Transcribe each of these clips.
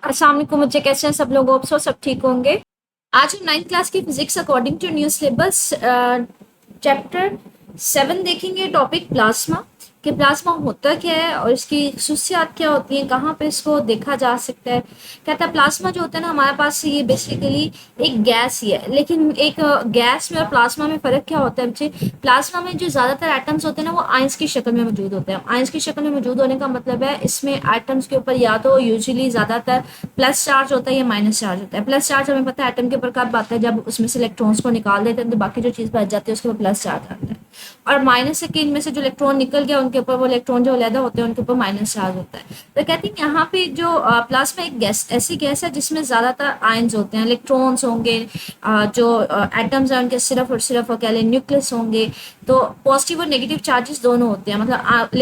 अस्सलाम वालेकुम बच्चे, कैसे हैं सब लोग? होप सो सब ठीक होंगे। आज हम 9th क्लास की physics according to new syllabus chapter 7 देखेंगे। टॉपिक प्लाज्मा, कि प्लाज्मा होता क्या है और इसकी खसूसियात क्या होती हैं, कहाँ पे इसको देखा जा सकता है। कहता है प्लाज्मा जो होता है ना हमारे पास, ये बेसिकली एक गैस ही है। लेकिन एक गैस में और प्लाज्मा में फ़र्क क्या होता है बच्चे? प्लाज्मा में जो ज़्यादातर एटम्स होते हैं ना वो आयंस की शक्ल में मौजूद होते हैं। आयंस की शक्ल में मौजूद होने का मतलब है इसमें एटम्स के ऊपर या तो यूजुअली ज़्यादातर प्लस चार्ज होता है या माइनस चार्ज होता है। प्लस चार्ज हमें पता है एटम के ऊपर कब आता है, जब उसमें से इलेक्ट्रॉन्स को निकाल देते हैं तो बाकी जो चीज़ बच जाती है उसके ऊपर प्लस चार्ज आता है। और माइनस से कि इनमें से जो इलेक्ट्रॉन निकल गया उनके ऊपर, वो इलेक्ट्रॉन जो अलग होते हैं उनके ऊपर माइनस चार्ज होता है। तो कहती हैं यहाँ पे जो प्लाज्मा एक गैस, ऐसी गैस है जिसमें ज़्यादातर आयंस होते हैं, इलेक्ट्रॉन्स होंगे। जो एटम्स हैं उनके सिर्फ और सिर्फ कह लें न्यूक्लियस होंगे। तो पॉजिटिव और नेगेटिव चार्जेस दोनों होते हैं। मतलब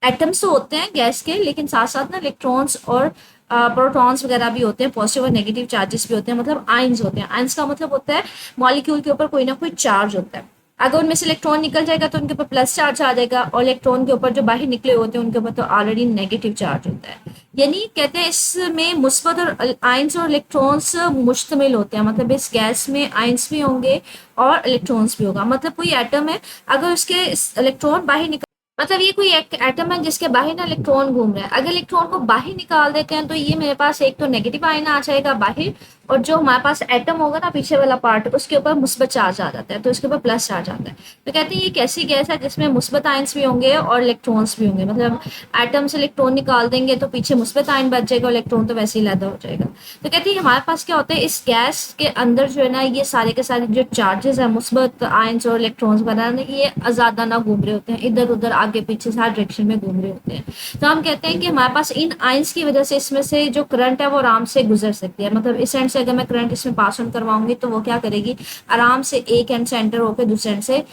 एटम्स तो होते हैं गैस के, लेकिन साथ साथ ना इलेक्ट्रॉन्स और प्रोटॉन्स वगैरह भी होते हैं, पॉजिटिव और नेगेटिव चार्जेस भी होते हैं। मतलब आयंस होते हैं। आयंस का मतलब होता है मॉलिक्यूल के ऊपर कोई ना कोई चार्ज होता है। अगर उनमें से इलेक्ट्रॉन निकल जाएगा तो उनके ऊपर प्लस चार्ज आ जाएगा, और इलेक्ट्रॉन के ऊपर जो बाहर निकले होते हैं उनके ऊपर तो ऑलरेडी नेगेटिव चार्ज होता है। यानी कहते हैं इसमें मुस्बत और आयंस और इलेक्ट्रॉन्स मुश्तमिल होते हैं। मतलब इस गैस में आयंस भी होंगे और इलेक्ट्रॉन्स भी होगा। मतलब कोई एटम है, अगर उसके इलेक्ट्रॉन बाहर निकल, मतलब ये कोई एक एटम है जिसके बाहर ना इलेक्ट्रॉन घूम रहा है। अगर इलेक्ट्रॉन को बाहर निकाल देते हैं तो ये मेरे पास एक तो नेगेटिव आयन आ जाएगा बाहर, और जो हमारे पास एटम होगा ना पीछे वाला पार्ट, उसके ऊपर मुस्बत चार्ज आ जाता है, तो इसके ऊपर प्लस चार्ज आता है। तो कहते हैं ये एक ऐसी गैस है जिसमें मुस्बत आयन्स भी होंगे और इलेक्ट्रॉन्स भी होंगे। मतलब एटम से इलेक्ट्रॉन निकाल देंगे तो पीछे मुस्बत आयन बच जाएगा, इलेक्ट्रॉन तो वैसे ही लैदा हो जाएगा। तो कहते हैं हमारे पास क्या होता है, इस गैस के अंदर जो है ना ये सारे के सारे जो चार्जेस है, मुस्बत आयन्स और इलेक्ट्रॉन्स वगैरह, ये आजादाना घूम रहे होते हैं, इधर उधर आगे पीछे हर डायरेक्शन में घूम रहे होते हैं। तो हम कहते हैं कि हमारे पास इन आयंस की वजह से इसमें से जो करंट है वो आराम से गुजर सकती है। मतलब इस एंड से अगर मैं करंट इसमें पास ऑन करवाऊंगी तो वो क्या करेगी, आराम से एक एंड से एंटर होकर दूसरे एंड से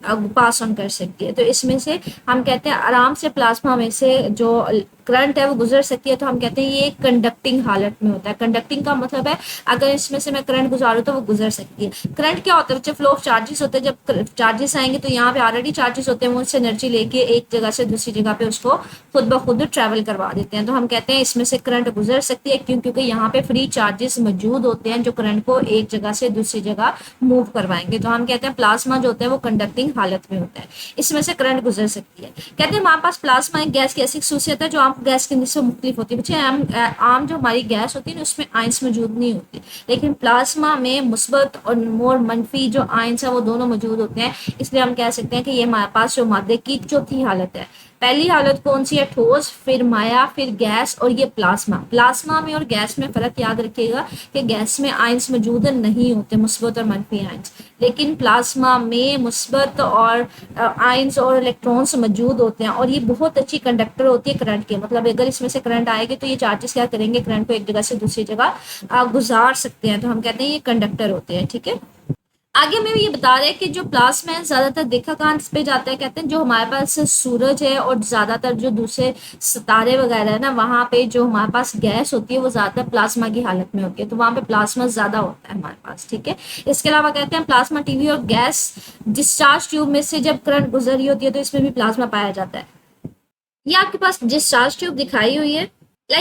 पास ऑन कर सकती है। तो इसमें से हम कहते हैं आराम से प्लाज्मा में से जो करंट है वो गुजर सकती है। तो हम कहते हैं ये कंडक्टिंग हालत में होता है। कंडक्टिंग का मतलब है अगर इसमें से मैं करंट गुजारूँ तो वो गुजर सकती है। करंट क्या होता है बच्चे? फ्लो ऑफ चार्जेस होते हैं। जब चार्जेस आएंगे तो यहाँ पे ऑलरेडी चार्जेस होते हैं, वो उससे एनर्जी लेके एक जगह से दूसरी जगह पे उसको खुद ब खुद ट्रैवल करवा देते हैं। तो हम कहते हैं इसमें से करंट गुजर सकती है, क्योंकि यहाँ पे फ्री चार्जेस मौजूद होते हैं जो करंट को एक जगह से दूसरी जगह मूव करवाएंगे। तो हम कहते हैं प्लाज्मा जो होता है वो कंडक्टिंग हालत में होता है, इसमें से करंट गुजर सकती है। कहते हैं हमारे पास प्लाज्मा एक गैस की ऐसी खसूसियत है जो आम गैस के से मुख्तलिफ होती है। बच्चे आम जो हमारी गैस होती है ना उसमें आयंस मौजूद नहीं होती, लेकिन प्लाज्मा में मुस्बत और मोर मनफी जो आयंस है वो दोनों मौजूद होते हैं। इसलिए हम कह सकते हैं कि ये हमारे पास जो मादे की चौथी हालत है। पहली हालत कौन सी है? ठोस, फिर माया, फिर गैस, और ये प्लाज्मा। प्लाज्मा में और गैस में फर्क याद रखिएगा कि गैस में आयंस मौजूद नहीं होते, मुस्बत और मनफी आयंस, लेकिन प्लाज्मा में मुस्बत और आयंस और इलेक्ट्रॉन्स मौजूद होते हैं, और ये बहुत अच्छी कंडक्टर होती है करंट के। मतलब अगर इसमें से करंट आएगी तो ये चार्जेस क्या करेंगे, करंट को एक जगह से दूसरी जगह गुजार सकते हैं। तो हम कहते हैं ये कंडक्टर होते हैं। ठीक है, आगे में ये बता रहे हैं कि जो प्लाज्मा है ज्यादातर देखा कहाँ पे जाता है। कहते हैं जो हमारे पास सूरज है और ज्यादातर जो दूसरे सितारे वगैरह है ना, वहां पे जो हमारे पास गैस होती है वो ज्यादातर प्लाज्मा की हालत में होती है, तो वहां पे प्लाज्मा ज्यादा होता है हमारे पास। ठीक है, इसके अलावा कहते हैं प्लाज्मा टीवी और गैस डिस्चार्ज ट्यूब में से जब करंट गुजर रही होती है तो इसमें भी प्लाज्मा पाया जाता है। ये आपके पास डिस्चार्ज ट्यूब दिखाई हुई है।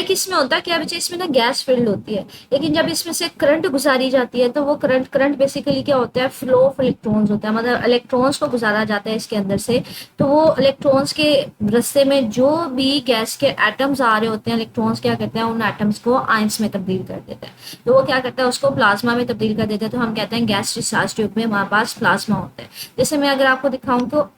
इसमें होता क्या बच्चे, इसमें ना गैस फिल्ड होती है, लेकिन जब इसमें से करंट गुजारी जाती है तो वो करंट करंट बेसिकली क्या होता है, फ्लो ऑफ इलेक्ट्रॉन्स होता है। मतलब इलेक्ट्रॉन्स को गुजारा जाता है इसके अंदर से। तो वो इलेक्ट्रॉन्स के रास्ते में जो भी गैस के एटम्स आ रहे होते हैं, इलेक्ट्रॉन्स क्या करते हैं, उन एटम्स को आयंस में तब्दील कर देते हैं। तो वो क्या करता है, उसको प्लाज्मा में तब्दील कर देते हैं। तो हम कहते हैं गैस डिस्चार्ज ट्यूब में हमारे पास प्लाज्मा होता है। जैसे मैं अगर आपको दिखाऊं तो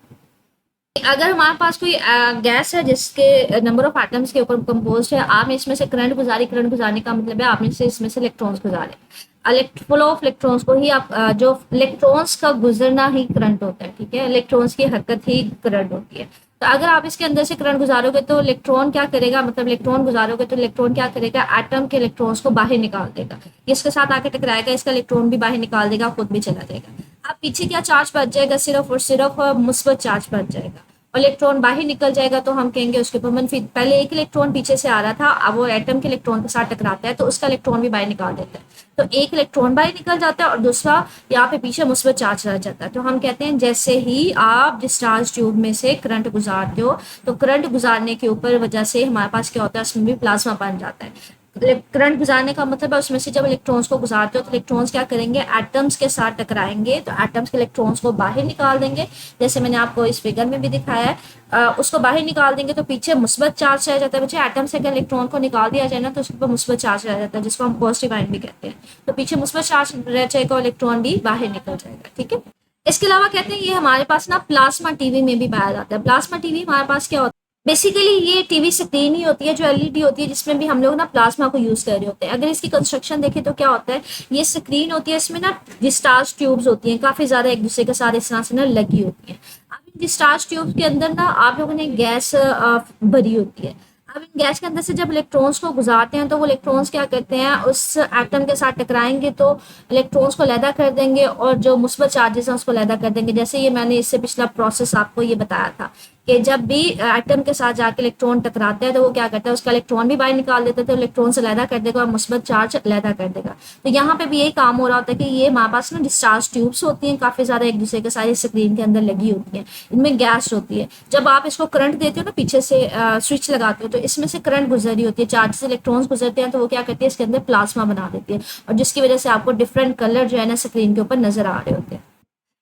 अगर हमारे पास कोई गैस है जिसके नंबर ऑफ एटम्स के ऊपर कंपोज है, आपने इसमें से करंट गुजारी, करंट गुजारने का मतलब है आपने से इसमें से इलेक्ट्रॉन्स गुजारे। फ्लो ऑफ इलेक्ट्रॉन्स को ही आप जो इलेक्ट्रॉन्स का गुजरना ही करंट होता है। ठीक है, इलेक्ट्रॉन्स की हरकत ही करंट होती है। तो अगर आप इसके अंदर से करंट गुजारोगे तो इलेक्ट्रॉन क्या करेगा, मतलब इलेक्ट्रॉन गुजारोगे तो इलेक्ट्रॉन क्या करेगा, एटम के इलेक्ट्रॉन्स को बाहर निकाल देगा, इसके साथ आके टकराएगा, इसका इलेक्ट्रॉन भी बाहर निकाल देगा, खुद भी चला जाएगा। अब पीछे क्या चार्ज बच जाएगा, सिर्फ और सिर्फ मुस्बत चार्ज बच जाएगा। इलेक्ट्रॉन बाहर निकल जाएगा तो हम कहेंगे उसके ऊपर मनफी। पहले एक इलेक्ट्रॉन पीछे से आ रहा था, अब वो एटम के इलेक्ट्रॉन के साथ टकराता है तो उसका इलेक्ट्रॉन भी बाहर निकाल देता है। तो एक इलेक्ट्रॉन बाहर निकल जाता है और दूसरा यहाँ पे पीछे मुस्बत चार्ज रह जाता है। तो हम कहते हैं जैसे ही आप डिस्चार्ज ट्यूब में से करंट गुजारते हो तो करंट गुजारने के ऊपर वजह से हमारे पास क्या होता है, उसमें भी प्लाज्मा बन जाता है। करंट गुजारने का मतलब है उसमें से जब इलेक्ट्रॉन्स को गुजारते हो तो इलेक्ट्रॉन्स क्या करेंगे, एटम्स के साथ टकराएंगे, तो एटम्स के इलेक्ट्रॉन्स को बाहर निकाल देंगे, जैसे मैंने आपको इस फिगर में भी दिखाया है। उसको बाहर निकाल देंगे तो पीछे मुस्बत चार्ज रह जाता है बच्चे। एटम से अगर इलेक्ट्रॉन को निकाल दिया जाए ना तो उसके ऊपर मुस्बत चार्ज रह जाता है, जिसको हम पॉजिटिव आयन भी कहते हैं। तो पीछे मुस्बत चार्ज रह जाएगा, इलेक्ट्रॉन भी बाहर निकल जाएगा, ठीक है। इसके अलावा कहते हैं ये हमारे पास ना प्लाज्मा टीवी में भी पाया जाता है। प्लाज्मा टीवी हमारे पास क्या होता है, बेसिकली ये टीवी स्क्रीन ही होती है जो एलईडी होती है, जिसमें भी हम लोग ना प्लाज्मा को यूज कर रहे होते हैं। अगर इसकी कंस्ट्रक्शन देखें तो क्या होता है, ये स्क्रीन होती है, इसमें ना डिस्चार्ज ट्यूब्स होती हैं, काफी ज्यादा एक दूसरे के साथ इस तरह से ना लगी होती है। अब इन डिस्चार्ज ट्यूब के अंदर ना आप लोगों ने गैस भरी होती है। अब इन गैस के अंदर से जब इलेक्ट्रॉन्स को गुजारते हैं तो वो इलेक्ट्रॉन्स क्या करते हैं, उस एटम के साथ टकराएंगे तो इलेक्ट्रॉन्स को लैदा कर देंगे और जो मुस्बत चार्जेस हैं उसको लैदा कर देंगे। जैसे ये मैंने इससे पिछला प्रोसेस आपको ये बताया था कि जब भी एटम के साथ जाके इलेक्ट्रॉन टकराते हैं तो वो क्या करता है, उसका इलेक्ट्रॉन भी बाहर निकाल देता है, तो इलेक्ट्रॉन से लैदा कर देगा और मुस्बत चार्ज लैदा कर देगा। तो यहाँ पे भी यही काम हो रहा होता है कि ये हमारे पास ना डिस्चार्ज ट्यूब्स होती हैं, काफी ज्यादा एक दूसरे के साथ स्क्रीन के अंदर लगी होती हैं, इनमें गैस होती है। जब आप इसको करंट देते हो ना, पीछे से स्विच लगाते हो, तो इसमें से करंट गुजर रही होती है, चार्ज से इलेक्ट्रॉन्स गुजरते हैं, तो वो क्या करती है, इसके अंदर प्लाज्मा बना देती है, और जिसकी वजह से आपको डिफरेंट कलर जो है ना स्क्रीन के ऊपर नजर आ रहे होते हैं।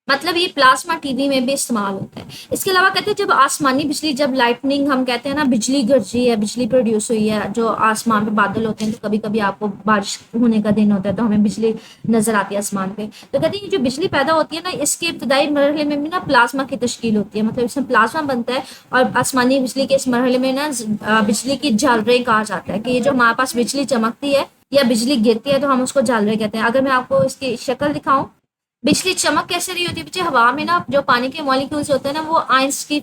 मतलब ये प्लाज्मा टीवी में भी इस्तेमाल होता है। इसके अलावा कहते हैं जब आसमानी बिजली, जब लाइटनिंग, हम कहते हैं ना बिजली गरजी है, बिजली प्रोड्यूस हुई है, जो आसमान पे बादल होते हैं, तो कभी कभी आपको बारिश होने का दिन होता है तो हमें बिजली नजर आती है आसमान पे, तो कहते हैं ये जो बिजली पैदा होती है ना, इसके इब्तदाई मरहले में भी ना प्लाज्मा की तश्कील होती है, मतलब इसमें प्लाज्मा बनता है। और आसमानी बिजली के इस मरहले में ना बिजली की झालरें कहा जाता है कि ये जो हमारे पास बिजली चमकती है या बिजली गिरती है तो हम उसको झालरें कहते हैं। अगर मैं आपको इसकी शक्ल दिखाऊं, बिजली चमक कैसे रही होती है बच्चे, हवा में ना जो पानी के मॉलिक्यूल्स होते हैं ना वो आयंस की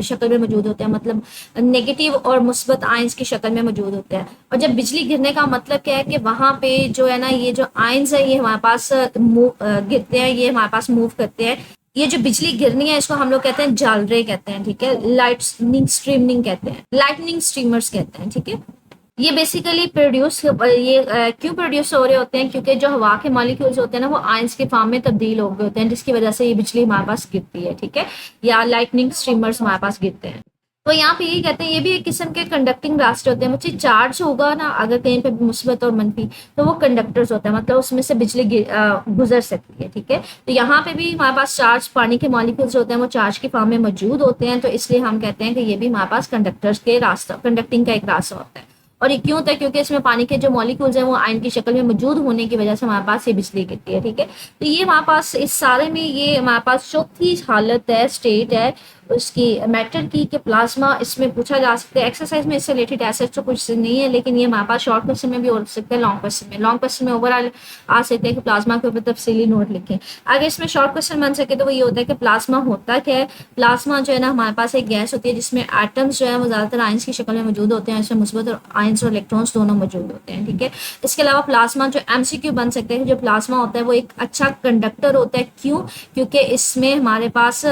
शक्ल में मौजूद होते हैं, मतलब नेगेटिव और मुस्बत आयंस की शक्ल में मौजूद होते हैं। और जब बिजली गिरने का मतलब क्या है कि वहां पे जो है ना ये जो आयंस है ये हमारे पास गिरते हैं, ये हमारे पास मूव करते हैं। ये जो बिजली गिरनी है इसको हम लोग कहते हैं जालरे कहते हैं, ठीक है, लाइटनिंग स्ट्रीमिंग कहते हैं, लाइटनिंग स्ट्रीमर्स कहते हैं, ठीक है। ये बेसिकली प्रोड्यूस क्यों प्रोड्यूस हो रहे होते हैं, क्योंकि जो हवा के मॉलिक्यूल्स होते हैं ना वो आयंस के फॉर्म में तब्दील हो गए होते हैं, जिसकी वजह से ये बिजली हमारे पास गिरती है, ठीक है, या लाइटनिंग स्ट्रीमर्स हमारे पास गिरते हैं। तो यहाँ पे यही कहते हैं ये भी एक किस्म के कंडक्टिंग रास्ते होते हैं बच्चे। चार्ज होगा ना अगर कहीं पे मुस्बत और मनफी, तो वो कंडक्टर्स होता है, मतलब उसमें से बिजली गुजर सकती है, ठीक है। तो यहाँ पे भी हमारे पास चार्ज, पानी के मॉलिक्यूल्स होते हैं वो चार्ज के फॉर्म में मौजूद होते हैं, तो इसलिए हम कहते हैं कि ये भी हमारे पास कंडक्टर्स के रास्ता, कंडक्टिंग का एक रास्ता होता है। और ये क्यों होता है, क्योंकि इसमें पानी के जो मॉलिक्यूल्स हैं वो आयन की शक्ल में मौजूद होने की वजह से हमारे पास ये बिजली गिरती है, ठीक है। तो ये हमारे पास इस सारे में ये हमारे पास चौथी हालत है, स्टेट है उसकी मैटर की, कि प्लाज्मा इसमें पूछा जा सकता है। एक्सरसाइज में इससे रिलेटेड ऐसे तो कुछ नहीं है, लेकिन ये हमारे पास शॉर्ट क्वेश्चन में भी हो सकता है, लॉन्ग क्वेश्चन में। लॉन्ग क्वेश्चन में ओवरऑल आ सकते हैं कि प्लाज्मा के ऊपर तफसीली नोट लिखें। अगर इसमें शॉर्ट क्वेश्चन बन सके तो वो ये होता है कि प्लाज्मा होता क्या है। प्लाज्मा जो है ना हमारे पास एक गैस होती है जिसमें एटम्स जो है वो ज्यादातर आयंस की शक्ल में मौजूद होते हैं, इसमें मुस्बत और आयंस और इलेक्ट्रॉन्स दोनों मौजूद होते हैं, ठीक है। इसके अलावा प्लाज्मा जो एमसीक्यू बन सकते हैं, जो प्लाज्मा होता है वो एक अच्छा कंडक्टर होता है। क्यों, क्योंकि इसमें हमारे पास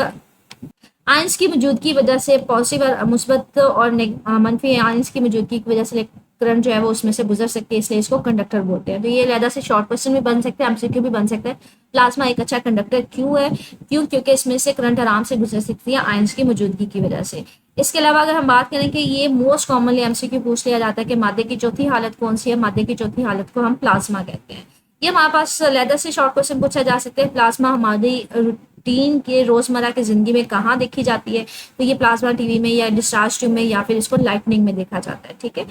आयंस की मौजूदगी की वजह से पॉजिटिव मुस्बत और मनफी आयंस की मौजूदगी की वजह से करंट जो है वो उसमें से गुजर सकती है, इसलिए इसको कंडक्टर बोलते हैं। तो ये लहदा से शॉर्ट क्वेश्चन भी बन सकते हैं, एमसीक्यू भी बन सकता है। प्लाज्मा एक अच्छा कंडक्टर क्यों है, क्यों, क्योंकि इसमें से करंट आराम से गुजर सकती है आयंस की मौजूदगी की वजह से। इसके अलावा अगर हम बात करें कि ये मोस्ट कॉमनली एमसीक्यू पूछ लिया जाता है कि मादे की चौथी हालत कौन सी है, मादे की चौथी हालत को हम प्लाज्मा कहते हैं। ये हमारे पास लहदा से शॉर्ट क्वेश्चन पूछा जा सकता है। प्लाज्मा हमारी रूटीन के रोजमर्रा की जिंदगी में कहाँ देखी जाती है, तो ये प्लाज्मा टीवी में या डिस्चार्ज ट्यूब में या फिर इसको लाइटनिंग में देखा जाता है, ठीक है।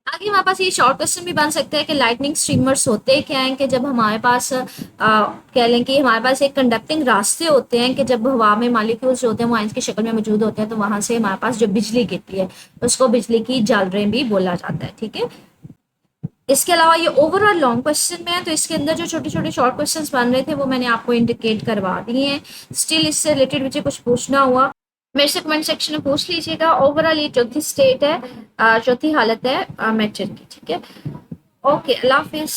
आगे हमारे पास ये शॉर्ट क्वेश्चन भी बन सकता है कि लाइटनिंग स्ट्रीमर्स होते क्या हैं, कि जब हमारे पास कह लें कि हमारे पास एक कंडक्टिंग रास्ते होते हैं, कि जब हवा में मॉलिक्यूल्स होते हैं वो आयंस की शक्ल में मौजूद होते हैं, तो वहां से हमारे पास जो बिजली गिरती है उसको बिजली की जालरें भी बोला जाता है, ठीक है। इसके अलावा ये ओवरऑल लॉन्ग क्वेश्चन में है, तो इसके अंदर जो छोटे छोटे शॉर्ट क्वेश्चंस बन रहे थे वो मैंने आपको इंडिकेट करवा दिए हैं। स्टिल इससे रिलेटेड मुझे कुछ पूछना हुआ मेरे से कमेंट सेक्शन में पूछ लीजिएगा। ओवरऑल ये चौथी स्टेट है, चौथी हालत है मैटर की, ठीक है। ओके, अल्लाह हाफिज।